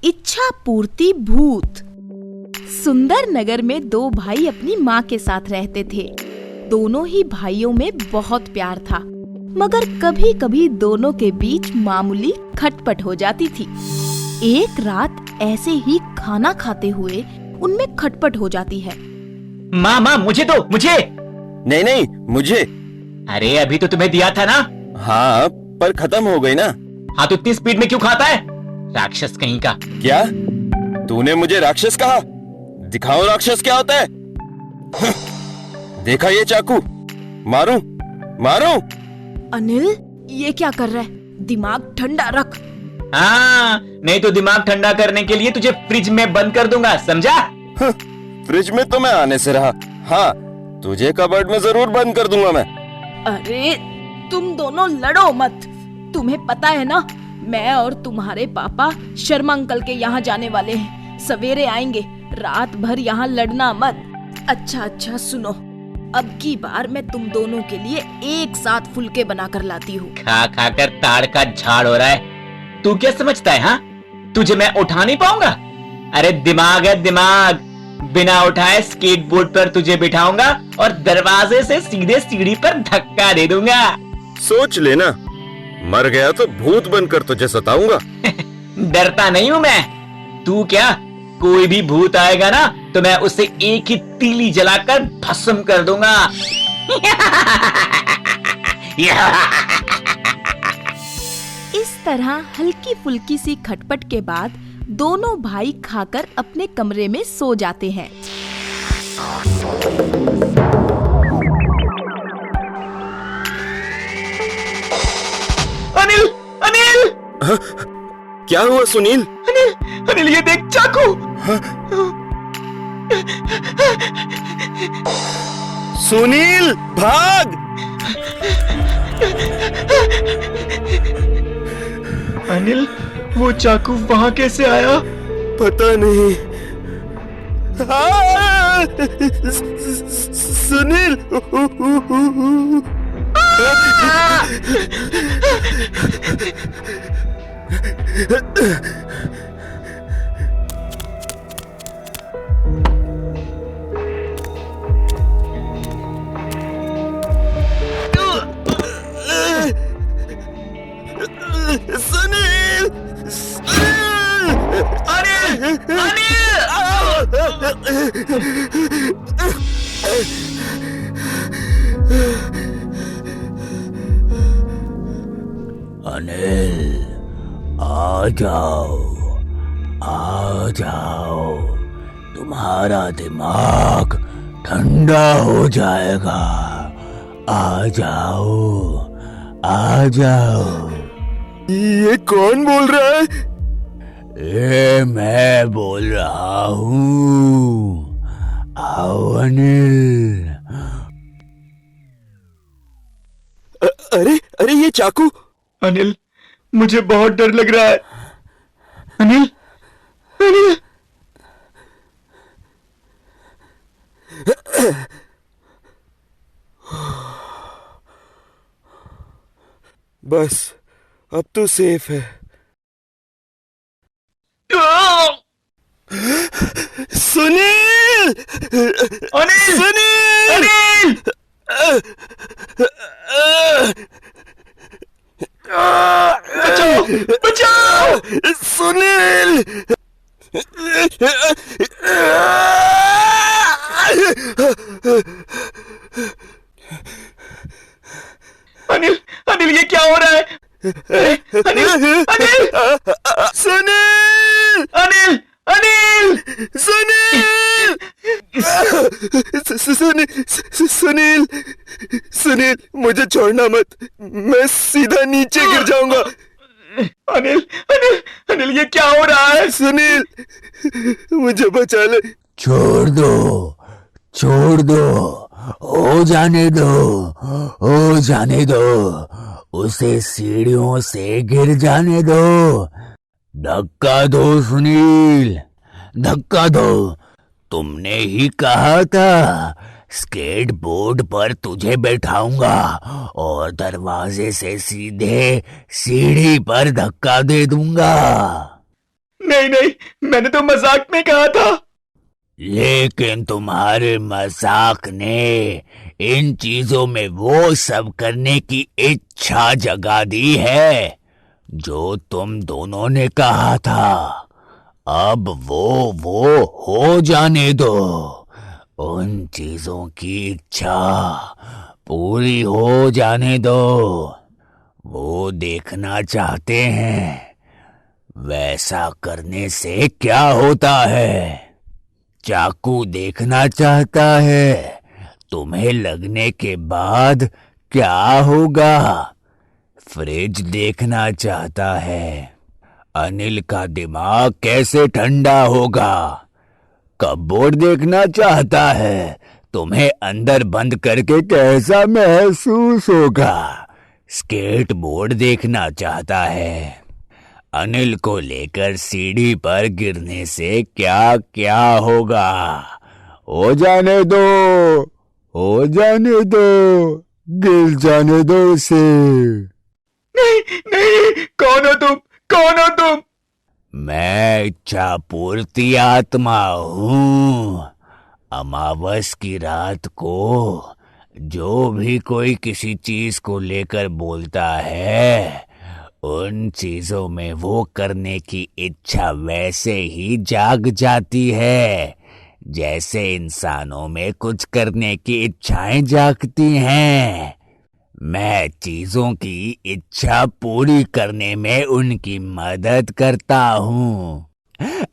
इच्छा पूर्ति भूत। सुंदर नगर में दो भाई अपनी माँ के साथ रहते थे। दोनों ही भाइयों में बहुत प्यार था, मगर कभी कभी दोनों के बीच मामूली खटपट हो जाती थी। एक रात ऐसे ही खाना खाते हुए उनमें खटपट हो जाती है। माँ मुझे दो, मुझे। नहीं नहीं, मुझे। अरे अभी तो तुम्हें दिया था ना। हाँ, पर खत्म हो गई ना। हाँ तो इतनी स्पीड में क्यों खाता है, राक्षस कहीं का। क्या तूने मुझे राक्षस कहा? दिखाओ राक्षस क्या होता है। देखा ये चाकू, मारूं मारूं। अनिल, ये क्या कर रहा है? दिमाग ठंडा रख। हाँ, नहीं तो दिमाग ठंडा करने के लिए तुझे फ्रिज में बंद कर दूंगा, समझा? फ्रिज में तो मैं आने से रहा। हाँ, तुझे कबर्ड में जरूर बंद कर दूंगा मैं। अरे तुम दोनों लड़ो मत। तुम्हें पता है ना, मैं और तुम्हारे पापा शर्मा अंकल के यहाँ जाने वाले हैं। सवेरे आएंगे, रात भर यहाँ लड़ना मत। अच्छा सुनो, अब की बार मैं तुम दोनों के लिए एक साथ फुलके बनाकर लाती हूँ। खा खा कर ताड़ का झाड़ हो रहा है। तू क्या समझता है? हाँ, तुझे मैं उठा नहीं पाऊंगा? अरे दिमाग है दिमाग, बिना उठाए स्केट बोर्ड पर तुझे बिठाऊंगा और दरवाजे से सीधे सीढ़ी पर धक्का दे दूंगा। सोच लेना, मर गया तो भूत बनकर तुझे सताऊंगा। डरता नहीं हूँ मैं। तू क्या, कोई भी भूत आएगा ना तो मैं उसे एक ही तीली जलाकर भस्म कर दूंगा। इस तरह हल्की फुल्की सी खटपट के बाद दोनों भाई खाकर अपने कमरे में सो जाते हैं। अनिल, अनिल! क्या हुआ सुनील? अनिल ये देख, चाकू। सुनील भाग! अनिल, वो चाकू वहां कैसे आया? पता नहीं। सुनील! सुनील! अनिल, आ जाओ, आ जाओ। तुम्हारा दिमाग ठंडा हो जाएगा। आ जाओ, आ जाओ। ये कौन बोल रहा है? ये मैं बोल रहा हूँ। आओ अनिल। अरे ये चाकू! अनिल, मुझे बहुत डर लग रहा है। अनिल, अनिल! बस अब तो सेफ है। सुनील! अनिल! सुनील! अनिल! बचाओ! बचाओ! सुनील! अनिल, अनिल ये क्या हो रहा है? अनिल, अनिल! सुनील! अनिल, अनिल! सुनील! सुनील! सुनील, मुझे छोड़ना मत, मैं सीधा नीचे गिर जाऊंगा। अनिल, अनिल, अनिल ये क्या हो रहा है? सुनील, मुझे बचा ले। छोड़ दो, छोड़ दो। हो जाने दो, हो जाने दो। उसे सीढ़ियों से गिर जाने दो। धक्का दो सुनील, धक्का दो। तुमने ही कहा था स्केट बोर्ड पर तुझे बैठाऊंगा और दरवाजे से सीधे सीढ़ी पर धक्का दे दूंगा। नहीं नहीं, मैंने तो मजाक में कहा था। लेकिन तुम्हारे मजाक ने इन चीजों में वो सब करने की इच्छा जगा दी है जो तुम दोनों ने कहा था। अब वो हो जाने दो। उन चीजों की इच्छा पूरी हो जाने दो। वो देखना चाहते हैं वैसा करने से क्या होता है। चाकू देखना चाहता है तुम्हें लगने के बाद क्या होगा। फ्रिज देखना चाहता है अनिल का दिमाग कैसे ठंडा होगा। कपबोर्ड देखना चाहता है तुम्हें अंदर बंद करके कैसा महसूस होगा। स्केट बोर्ड देखना चाहता है अनिल को लेकर सीढ़ी पर गिरने से क्या क्या होगा। हो जाने दो, हो जाने दो, गिर जाने दो उसे। नहीं नहीं, कौन हो तुम, कौन हो तुम? मैं इच्छा पूर्ति आत्मा हूँ। अमावस की रात को जो भी कोई किसी चीज को लेकर बोलता है उन चीजों में वो करने की इच्छा वैसे ही जाग जाती है जैसे इंसानों में कुछ करने की इच्छाएं जागती हैं। मैं चीजों की इच्छा पूरी करने में उनकी मदद करता हूँ।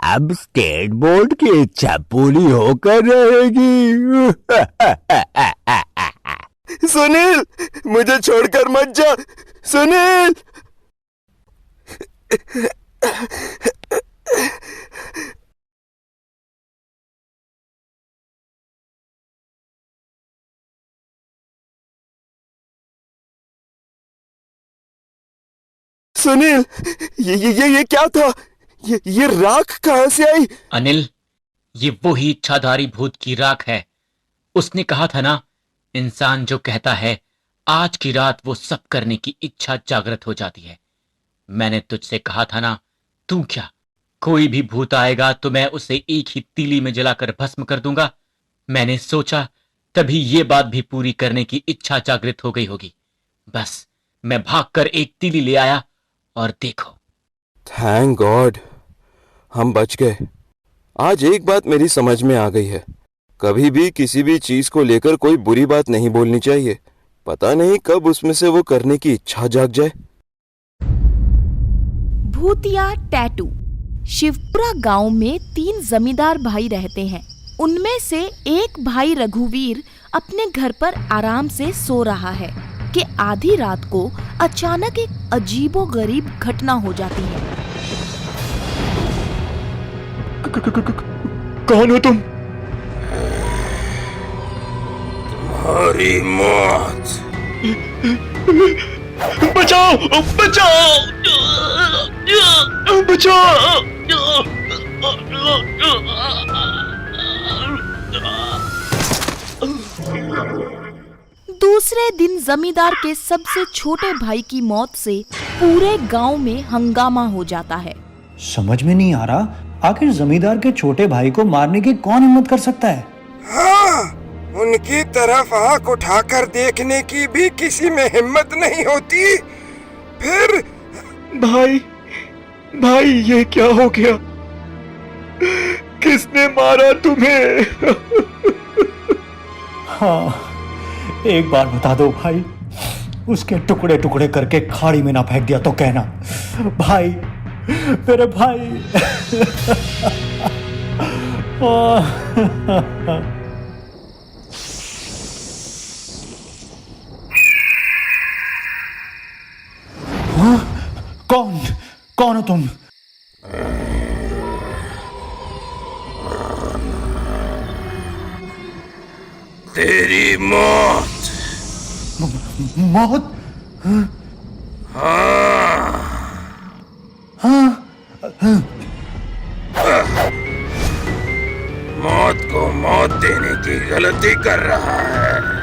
अब स्केटबोर्ड की इच्छा पूरी होकर रहेगी। सुनील, मुझे छोड़कर मत जा। सुनील, सुनील, ये क्या था? ये राख कहां से आई? अनिल, ये वही इच्छाधारी भूत की राख है। उसने कहा था ना, इंसान जो कहता है आज की रात वो सब करने की इच्छा जागृत हो जाती है। मैंने तुझसे कहा था ना, तू क्या, कोई भी भूत आएगा तो मैं उसे एक ही तीली में जलाकर भस्म कर दूंगा। मैंने सोचा तभी ये बात भी पूरी करने की इच्छा जागृत हो गई होगी। बस मैं भागकर एक तीली ले आया और देखो। थैंक गॉड, हम बच गए। आज एक बात मेरी समझ में आ गई है, कभी भी किसी भी चीज को लेकर कोई बुरी बात नहीं बोलनी चाहिए। पता नहीं कब उसमें से वो करने की इच्छा जाग जाए। भूतिया टैटू। शिवपुरा गांव में 3 जमींदार भाई रहते हैं। उनमें से एक भाई रघुवीर अपने घर पर आराम से सो रहा है कि आधी रात को अचानक एक अजीबोगरीब घटना हो जाती है। कौन हो तुम? तुम्हारी मौत। बचाओ, बचाओ, बचाओ। दूसरे दिन जमींदार के सबसे छोटे भाई की मौत से पूरे गांव में हंगामा हो जाता है। समझ में नहीं आ रहा आखिर जमींदार के छोटे भाई को मारने की कौन हिम्मत कर सकता है। हाँ, उनकी तरफ आंख उठाकर देखने की भी किसी में हिम्मत नहीं होती। फिर भाई, भाई ये क्या हो गया? किसने मारा तुम्हें? हाँ, एक बार बता दो भाई, उसके टुकड़े टुकड़े करके खाड़ी में ना फेंक दिया तो कहना। भाई, मेरे भाई। हाँ? कौन हो तुम? तेरी मौत। मौत? मौत को मौत देने की गलती कर रहा है।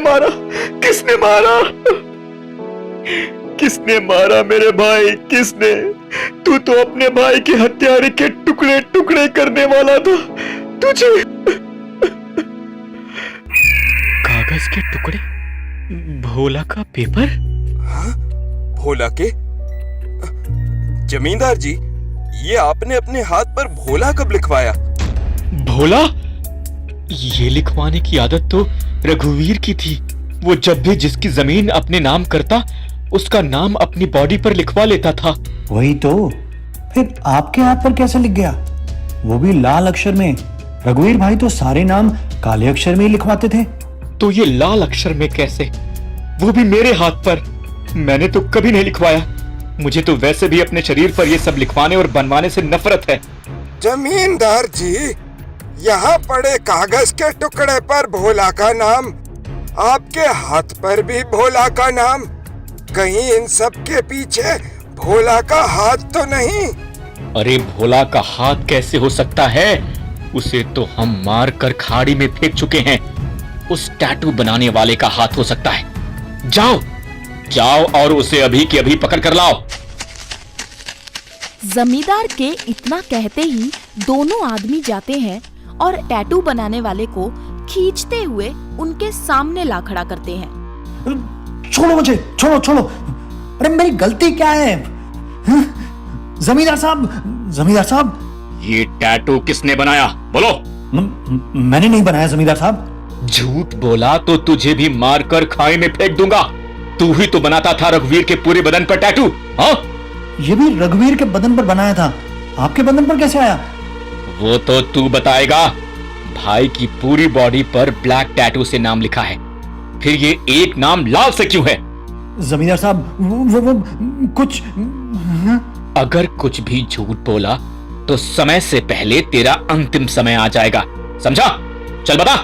मारा? किसने मारा? किसने मारा मेरे भाई? किसने? तू तो अपने भाई के हत्यारे के टुकड़े टुकड़े करने वाला था। तुझे कागज के टुकड़े, भोला का पेपर। हाँ, भोला के? जमींदार जी, ये आपने अपने हाथ पर भोला कब लिखवाया? भोला? ये लिखवाने की आदत तो रघुवीर की थी। वो जब भी जिसकी जमीन अपने नाम करता, उसका नाम अपनी बॉडी पर लिखवा लेता था। वही तो, फिर आपके हाथ पर कैसे लिख गया? वो भी लाल अक्षर में। रघुवीर भाई तो सारे नाम काले अक्षर में ही लिखवाते थे। तो ये लाल अक्षर में कैसे? वो भी मेरे हाथ पर। मैंने तो कभी नहीं लिखवाया। मुझे तो वैसे भी अपने शरीर पर ये सब लिखवाने और बनवाने से नफरत है। जमींदार जी, यहाँ पड़े कागज के टुकड़े पर भोला का नाम, आपके हाथ पर भी भोला का नाम। कहीं इन सब के पीछे भोला का हाथ तो नहीं? अरे भोला का हाथ कैसे हो सकता है? उसे तो हम मार कर खाड़ी में फेंक चुके हैं। उस टैटू बनाने वाले का हाथ हो सकता है। जाओ जाओ और उसे अभी के अभी पकड़ कर लाओ। जमींदार के इतना कहते ही दोनों आदमी जाते हैं और टैटू बनाने वाले को खींचते हुए उनके सामने ला खड़ा करते हैं। छोड़ो मुझे, छोड़ो छोड़ो। अरे मेरी गलती क्या है? जमींदार साहब, जमींदार साहब। ये टैटू किसने बनाया? बोलो। मैंने नहीं बनाया जमींदार साहब। झूठ बोला तो तुझे भी मारकर खाई में फेंक दूंगा। तू ही तो बनाता था रघुवीर के पूरे बदन पर टैटू। हाँ, ये भी रघुवीर के बदन पर बनाया था। आपके बदन पर कैसे आया? वो तो तू बताएगा। भाई की पूरी बॉडी पर ब्लैक टैटू से नाम लिखा है, फिर ये एक नाम लाल से क्यों है? जमींदार साहब, वो कुछ। अगर कुछ भी झूठ बोला तो समय से पहले तेरा अंतिम समय आ जाएगा, समझा? चल बता।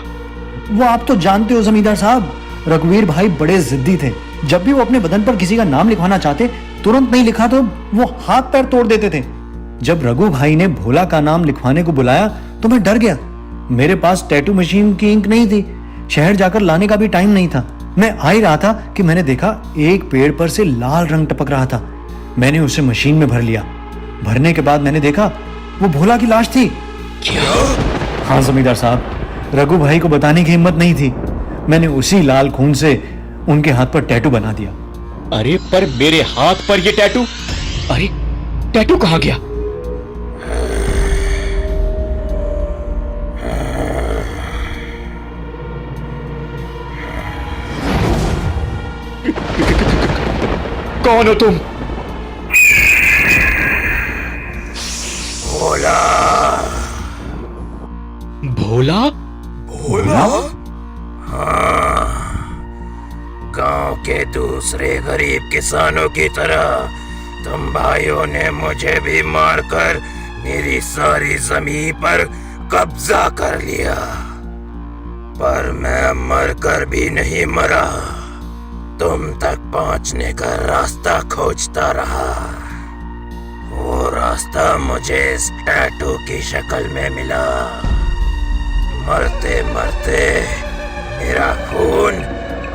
वो आप तो जानते हो जमींदार साहब, रघुवीर भाई बड़े जिद्दी थे। जब भी वो अपने बदन पर किसी का नाम लिखवाना चाहते, तुरंत नहीं लिखा तो वो हाथ पैर तोड़ देते थे। जब रघु भाई ने भोला का नाम लिखवाने को बुलाया तो मैं डर गया। मेरे पास टैटू मशीन की इंक नहीं थी, शहर जाकर लाने का भी टाइम नहीं था। मैं आ ही रहा था कि मैंने देखा एक पेड़ पर से लाल रंग टपक रहा था। मैंने उसे मशीन में भर लिया। भरने के बाद मैंने देखा वो भोला की लाश थी। क्या? हाँ जमींदार साहब, रघु भाई को बताने की हिम्मत नहीं थी। मैंने उसी लाल खून से उनके हाथ पर टैटू बना दिया। अरे पर मेरे हाथ पर ये टैटू? अरे टैटू कहाँ गया? कौन हो तुम? भोला। भोला? भोला? हाँ, गांव के दूसरे गरीब किसानों की तरह तुम भाइयों ने मुझे भी मारकर मेरी सारी जमीन पर कब्जा कर लिया, पर मैं मरकर भी नहीं मरा। तुम तक पहुंचने का रास्ता खोजता रहा। वो रास्ता मुझे इस टैटू की शक्ल में मिला। मरते मरते मेरा खून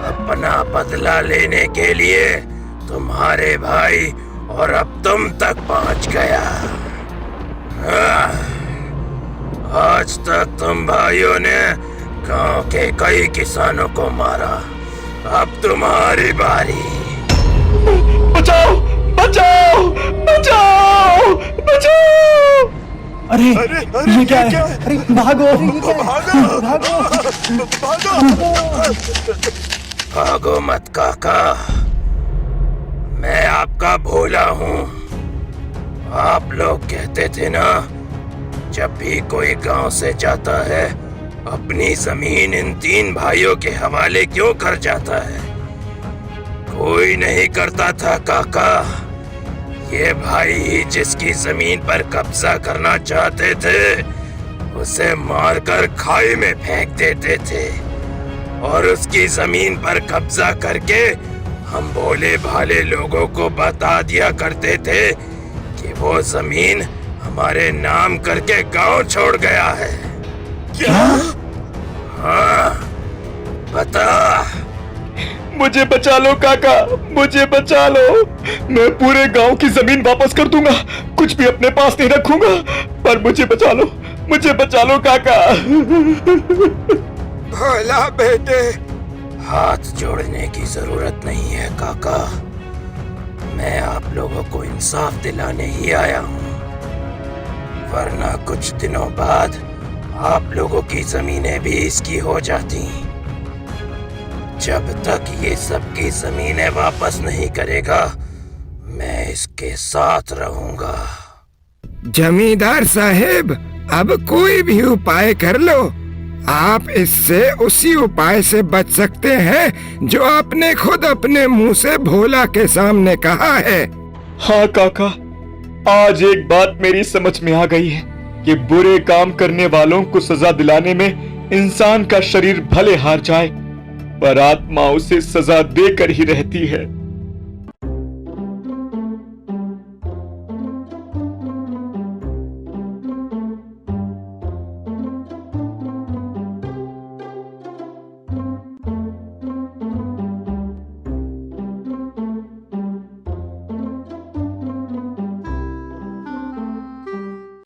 अपना बदला लेने के लिए तुम्हारे भाई और अब तुम तक पहुंच गया। आज तक तुम भाइयों ने गांव के कई किसानों को मारा, अब तुम्हारी बारी। बचाओ बचाओ बचाओ बचाओ! अरे ये क्या है? अरे भागो भागो भागो मत काका, मैं आपका भोला हूँ। आप लोग कहते थे ना, जब भी कोई गांव से जाता है अपनी जमीन इन 3 भाइयों के हवाले क्यों कर जाता है? कोई नहीं करता था काका। ये भाई ही जिसकी जमीन पर कब्जा करना चाहते थे, उसे मारकर खाई में फेंक देते थे और उसकी जमीन पर कब्जा करके हम भोले भाले लोगों को बता दिया करते थे कि वो जमीन हमारे नाम करके गांव छोड़ गया है। क्या? हाँ, बता मुझे बचा लो काका, मुझे बचा लो। मैं पूरे गांव की जमीन वापस कर दूंगा, कुछ भी अपने पास नहीं रखूंगा, पर मुझे बचा लो, मुझे बचा लो काका। भोला बेटे, हाथ जोड़ने की जरूरत नहीं है काका। मैं आप लोगों को इंसाफ दिलाने ही आया हूँ, वरना कुछ दिनों बाद आप लोगों की जमीनें भी इसकी हो जाती। जब तक ये सबकी जमीनें वापस नहीं करेगा, मैं इसके साथ रहूंगा। जमींदार साहेब, अब कोई भी उपाय कर लो, आप इससे उसी उपाय से बच सकते हैं जो आपने खुद अपने मुंह से भोला के सामने कहा है। हाँ काका, आज एक बात मेरी समझ में आ गई है कि बुरे काम करने वालों को सजा दिलाने में इंसान का शरीर भले हार जाए, पर आत्मा उसे सजा देकर ही रहती है।